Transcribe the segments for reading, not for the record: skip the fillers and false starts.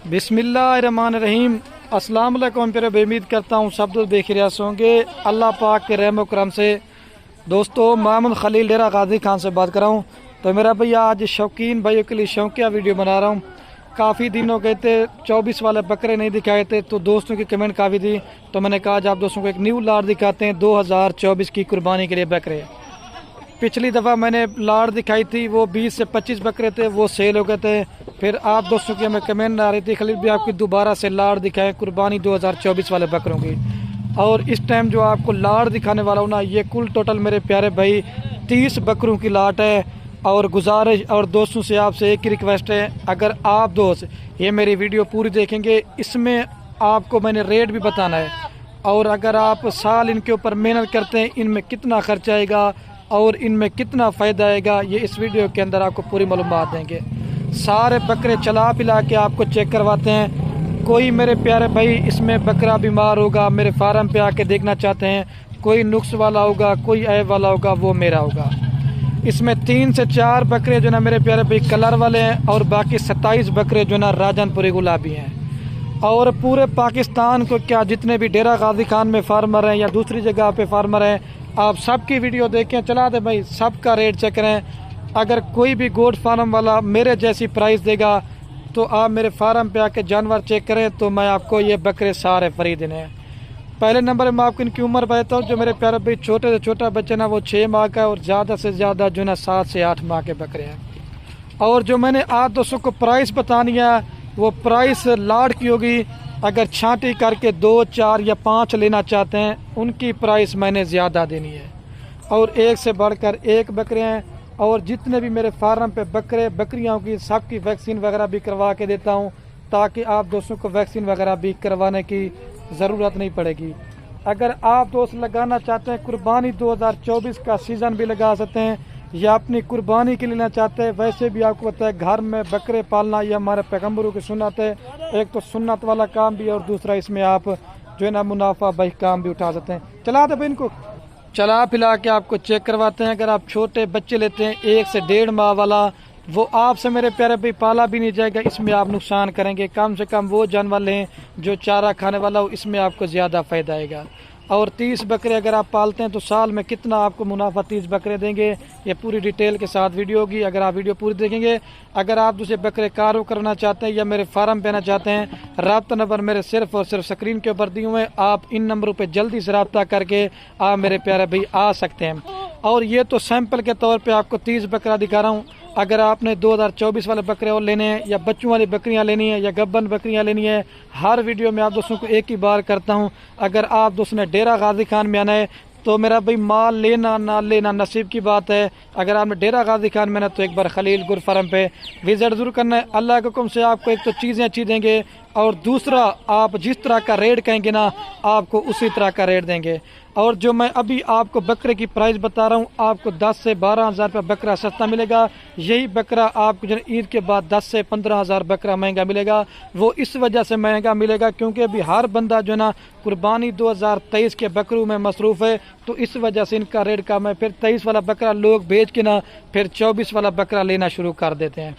बिस्मिल्लाहिर्रहमानिर्रहीम। अस्सलाम वालेकुम प्यारे, उम्मीद करता हूँ सब दोस्त बेखैरियत से होंगे अल्लाह पाक के रहम करम से। दोस्तों, मोहम्मद खलील डेरा गाजी खान से बात कर रहा हूँ। तो मेरा भैया आज शौकीन भाइयों के लिए शौकिया वीडियो बना रहा हूँ। काफ़ी दिन हो गए थे 24 वाले बकरे नहीं दिखाए थे, तो दोस्तों की कमेंट काफ़ी थी, तो मैंने कहा आज आप दोस्तों को एक न्यू लाट दिखाते हैं 2024 की कुर्बानी के लिए बकरे। पिछली दफ़ा मैंने लाट दिखाई थी, वो 20 से 25 बकरे थे, वो सेल हो गए थे। फिर आप दोस्तों की हमें कमेंट आ रही थी खलील भी आपकी दोबारा से लाट दिखाएं कुर्बानी 2024 वाले बकरों की। और इस टाइम जो आपको लाट दिखाने वाला हूँ ना, ये कुल टोटल मेरे प्यारे भाई 30 बकरों की लाट है। और गुजारिश और दोस्तों से आपसे एक ही रिक्वेस्ट है, अगर आप दोस्त ये मेरी वीडियो पूरी देखेंगे, इसमें आपको मैंने रेट भी बताना है। और अगर आप साल इनके ऊपर मेहनत करते हैं, इनमें कितना खर्चा आएगा और इनमें कितना फ़ायदा आएगा, ये इस वीडियो के अंदर आपको पूरी मालूमात देंगे। सारे बकरे चला पिला के आपको चेक करवाते हैं। कोई मेरे प्यारे भाई इसमें बकरा बीमार होगा, मेरे फार्म पे आके देखना चाहते हैं, कोई नुक्स वाला होगा, कोई ऐब वाला होगा, वो मेरा होगा। इसमें 3 से 4 बकरे जो ना मेरे प्यारे भाई कलर वाले हैं, और बाकी 27 बकरे जो ना राजनपुरी गुलाबी हैं। और पूरे पाकिस्तान को क्या, जितने भी डेरा गाजी खान में फार्मर हैं या दूसरी जगह पे फार्मर हैं, आप सबकी वीडियो देखें, चला दे भाई, सबका रेट चेक करें। अगर कोई भी गोट फार्म वाला मेरे जैसी प्राइस देगा, तो आप मेरे फार्म पे आके जानवर चेक करें, तो मैं आपको ये बकरे सारे फ्री देने हैं। पहले नंबर में आपको इनकी उम्र बताता हूँ। जो मेरे प्यारे भाई छोटे से छोटा बच्चा ना, वो 6 माह का है, और ज़्यादा से ज़्यादा जो ना 7 से 8 माह के बकरे हैं। और जो मैंने आज दोस्तों को प्राइस बतानी है, वो प्राइस लाट की होगी। अगर छांटी करके 2, 4 या 5 लेना चाहते हैं, उनकी प्राइस मैंने ज़्यादा देनी है। और एक से बढ़कर एक बकरे हैं। और जितने भी मेरे फार्म पे बकरे बकरियाँ की, सबकी वैक्सीन वगैरह भी करवा के देता हूँ, ताकि आप दोस्तों को वैक्सीन वगैरह भी करवाने की ज़रूरत नहीं पड़ेगी। अगर आप दोस्त लगाना चाहते हैं, कुर्बानी 2024 का सीज़न भी लगा सकते हैं, या अपनी कुर्बानी के लेना चाहते हैं, वैसे भी आपको पता है घर में बकरे पालना ये हमारे पैगम्बरों की सुन्नत है। एक तो सुन्नत वाला काम भी, और दूसरा इसमें आप जो है ना मुनाफा भाई काम भी उठा सकते हैं। चला दे भाई, इनको चला पिला के आपको चेक करवाते हैं। अगर आप छोटे बच्चे लेते हैं 1 से 1.5 माह वाला, वो आपसे मेरे प्यारे भाई पाला भी नहीं जाएगा, इसमें आप नुकसान करेंगे। कम से कम वो जानवर लें जो चारा खाने वाला हो, इसमें आपको ज़्यादा फ़ायदा आएगा। और 30 बकरे अगर आप पालते हैं, तो साल में कितना आपको मुनाफा 30 बकरे देंगे, ये पूरी डिटेल के साथ वीडियो होगी, अगर आप वीडियो पूरी देखेंगे। अगर आप दूसरे बकरे कारो करना चाहते हैं या मेरे फार्म पे आना चाहते हैं, रब्ता नंबर मेरे सिर्फ और सिर्फ स्क्रीन के ऊपर दिए हुए हैं। आप इन नंबरों पे जल्दी से रब्ता करके आप मेरे प्यारे भाई आ सकते हैं। और ये तो सैंपल के तौर पे आपको 30 बकरा दिखा रहा हूँ। अगर आपने 2024 वाले बकरे और लेने हैं, या बच्चों वाली बकरियां लेनी है, या गब्बन बकरियां लेनी है, हर वीडियो में आप दोस्तों को एक ही बार करता हूं, अगर आप दोस्तों ने डेरा गाजी खान में आना है, तो मेरा भाई माल लेना ना लेना नसीब की बात है। अगर आपने डेरा गाजी खान में ना, तो एक बार खलील गुर फार्म पे विजिट जरूर करना है। अल्लाह के हुक्म से आपको एक तो चीज़ें अच्छी देंगे, और दूसरा आप जिस तरह का रेट कहेंगे ना, आपको उसी तरह का रेट देंगे। और जो मैं अभी आपको बकरे की प्राइस बता रहा हूँ, आपको 10 से 12 हज़ार रुपये बकरा सस्ता मिलेगा। यही बकरा आपको जो ईद के बाद 10 से 15 हज़ार बकरा महंगा मिलेगा। वो इस वजह से महंगा मिलेगा क्योंकि अभी हर बंदा जो है ना कुर्बानी 2023 के बकरों में मसरूफ़ है, तो इस वजह से इनका रेट कम है। फिर 23 वाला बकरा लोग बेच के ना फिर 24 वाला बकरा लेना शुरू कर देते हैं।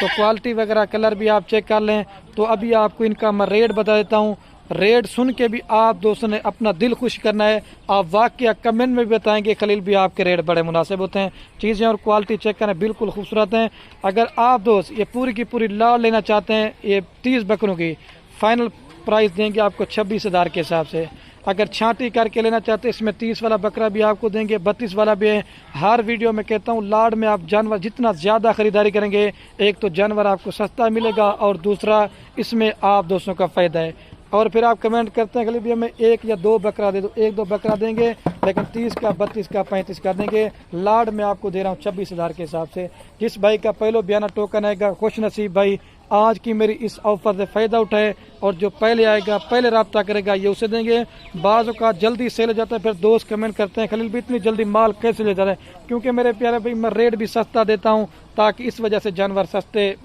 तो क्वालिटी वगैरह कलर भी आप चेक कर लें। तो अभी आपको इनका मैं रेट बता देता हूँ। रेट सुन के भी आप दोस्तों ने अपना दिल खुश करना है। आप वाकया कमेंट में भी बताएंगे खलील भी आपके रेट बड़े मुनासिब होते हैं। चीज़ें और क्वालिटी चेक करें, बिल्कुल खूबसूरत हैं। अगर आप दोस्त ये पूरी की पूरी लाट लेना चाहते हैं, ये 30 बकरों की फाइनल प्राइस देंगे आपको 26,000 के हिसाब से। अगर छांटी करके लेना चाहते हैं, इसमें 30 वाला बकरा भी आपको देंगे, 32 वाला भी है। हर वीडियो में कहता हूँ, लाड में आप जानवर जितना ज़्यादा ख़रीदारी करेंगे, एक तो जानवर आपको सस्ता मिलेगा, और दूसरा इसमें आप दोस्तों का फ़ायदा है। और फिर आप कमेंट करते हैं खलील भी हमें 1 या 2 बकरा दे दो, 1-2 बकरा देंगे, लेकिन 30 का 32 का 35 का देंगे। लाड में आपको दे रहा हूँ 26,000 के हिसाब से। जिस भाई का पहले बयाना टोकन आएगा, खुश नसीब भाई आज की मेरी इस ऑफर से फ़ायदा उठाए, और जो पहले आएगा, पहले रब्ता करेगा, ये उसे देंगे। बाज़ का जल्दी सेल हो जाता है, फिर दोस्त कमेंट करते हैं खलील भी इतनी जल्दी माल कैसे ले जा रहे हैं, क्योंकि मेरे प्यारे भाई मैं रेट भी सस्ता देता हूँ, ताकि इस वजह से जानवर सस्ते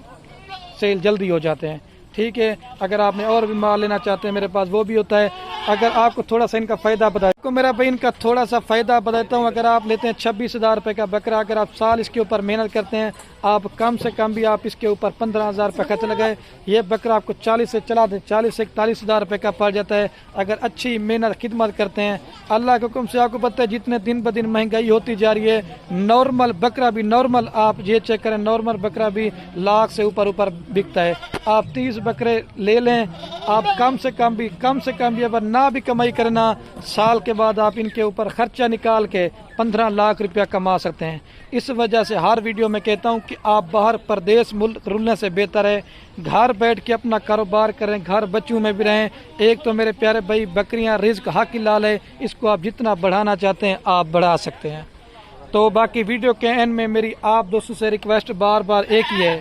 सेल जल्दी हो जाते हैं। ठीक है, अगर आपने और भी माल लेना चाहते हैं, मेरे पास वो भी होता है। اگر آپ کو تھوڑا سا ان کا فائدہ بتایا میرا بھائی، ان کا تھوڑا سا فائدہ بتاتا ہوں. اگر آپ لیتے ہیں 26,000 روپے کا بکرا، اگر آپ سال اس کے اوپر محنت کرتے ہیں، آپ کم سے کم بھی آپ اس کے اوپر 15,000 روپے خرچ لگائے، یہ بکرا آپ کو 40 سے 41,000 روپے کا پڑ جاتا ہے. اگر اچھی محنت خدمت کرتے ہیں اللہ کے حکم سے. آپ کو پتہ ہے جتنے دن بہ دن مہنگائی ہوتی جا رہی ہے، نارمل بکرا بھی، نارمل آپ یہ چیک کریں، نارمل بکرا بھی لاکھ سے اوپر بکتا ہے. آپ 30 بکرے لے لیں، آپ کم سے کم بھی اگر نہ بھی کمائی کرنا، سال کے بعد آپ ان کے اوپر خرچہ نکال کے 15 لاکھ روپیہ کما سکتے ہیں. اس وجہ سے ہر ویڈیو میں کہتا ہوں کہ آپ باہر پردیس ملک رلنے سے بہتر ہے گھر بیٹھ کے اپنا کاروبار کریں، گھر بچوں میں بھی رہیں. ایک تو میرے پیارے بھائی بکریاں رزق حق حلال ہے، اس کو آپ جتنا بڑھانا چاہتے ہیں آپ بڑھا سکتے ہیں. تو باقی ویڈیو کے اینڈ میں میری آپ دوستوں سے ریکویسٹ بار بار ایک ہی ہے،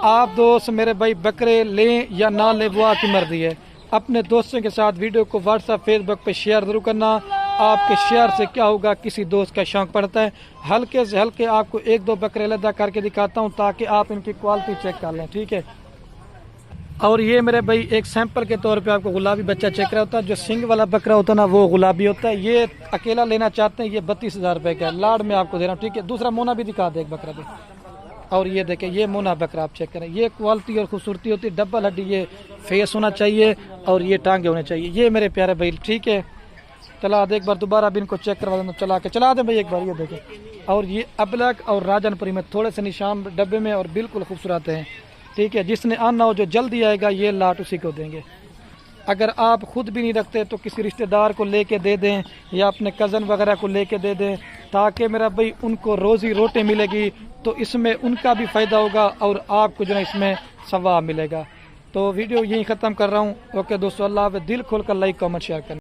آپ دوست میرے بھائی بکرے لیں یا نہ لیں وہ آپ کی مرضی ہے. اپنے دوستوں کے ساتھ ویڈیو کو واٹس ایپ فیس بک پہ شیئر ضرور کرنا. آپ کے شیئر سے کیا ہوگا، کسی دوست کا شوق پڑتا ہے. ہلکے سے ہلکے آپ کو 1-2 بکرے علیحدہ کر کے دکھاتا ہوں تاکہ آپ ان کی کوالٹی چیک کر لیں، ٹھیک ہے. اور یہ میرے بھائی ایک سیمپل کے طور پہ آپ کو گلابی بچہ چیک رہا ہوتا ہے. جو سنگ والا بکرا ہوتا ہے نا وہ گلابی ہوتا ہے. یہ اکیلا لینا چاہتے ہیں، یہ 32,000 روپے کا ہے، لاڈ میں آپ کو دے رہا ہوں، ٹھیک ہے. دوسرا مونا بھی دکھا دے ایک بکرا بھی. اور یہ دیکھیں یہ مونا بکرا آپ چیک کریں، یہ کوالٹی اور خوبصورتی ہوتی ہے. ڈبل ہڈی یہ فیس ہونا چاہیے اور یہ ٹانگیں ہونے چاہیے. یہ میرے پیارے بھائی ٹھیک ہے. چلا دے ایک بار دوبارہ بھی ان کو چیک کروا دیں، چلا دیں بھائی ایک بار. یہ دیکھیں، اور یہ ابلک اور راجن پوری میں تھوڑے سے نشان ڈبے میں اور بالکل خوبصورت ہیں، ٹھیک ہے. جس نے آنا ہو جو جلدی آئے گا یہ لاٹ اسی کو دیں گے. اگر آپ خود بھی نہیں رکھتے تو کسی رشتہ دار کو لے کے دے دیں یا اپنے کزن وغیرہ کو لے کے دے دیں تاکہ میرا بھائی ان کو روزی روٹی ملے گی تو اس میں ان کا بھی فائدہ ہوگا اور آپ کو جو ہے اس میں ثواب ملے گا. تو ویڈیو یہیں ختم کر رہا ہوں. اوکے دوستو، اللہ حافظ. دل کھول کر لائک کامنٹ شیئر کریں.